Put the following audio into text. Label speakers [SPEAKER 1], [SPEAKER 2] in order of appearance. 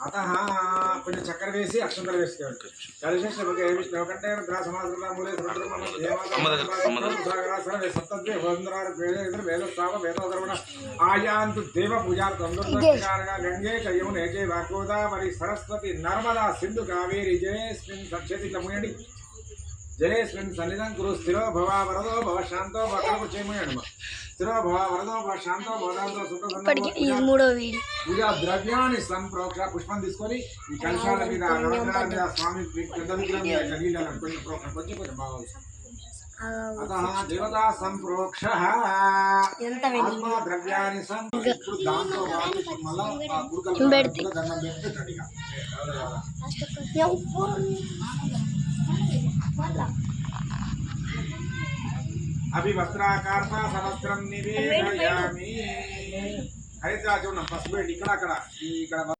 [SPEAKER 1] अतः కొంచెం చక్కెర వేసి అక్షంతలు వేసుకోండి. కలిశేష భగే విష్ణుకంటే గ్రాసమాసన మూలే సముద్రమమ దేవాసాగరాసన సప్తద్వే వందరార వేదస్తావ వేదోధర్మణ ఆయాంతు దేవ పూజార్థం దుర్గారగా గంగే యమునే చైవ గోదావరి సరస్వతి నర్మదా సింధు కావేరి జలేస్మిన్ సక్షేతి ముయండి జలేస్మిన్ సన్నిధం కురు స్థిరో భవ వరదో భవ శాంతో భవ చేయమయండి. స్థిరో భవ వరదో భవ శాంతో భవదాంతో సుఖ పూజా ద్రవ్యాన్ని సంప్రోక్ష పుష్పం తీసుకొని ఈ కలశాల మీద నవగ్రహాల మీద స్వామి పెద్ద విగ్రహం మీద నీళ్ళని కొంచెం ప్రోక్ష కొంచెం కొంచెం బాగా అతః దేవతా సంప్రోక్ష ఆత్మ ద్రవ్యాన్ని ఇప్పుడు దాంతో మళ్ళా గురుకలు దండం పెడితే గట్టిగా अभी वस्त्राकारता सहस्रम निवेदयामि हरिद्राज पसुबेट इकड़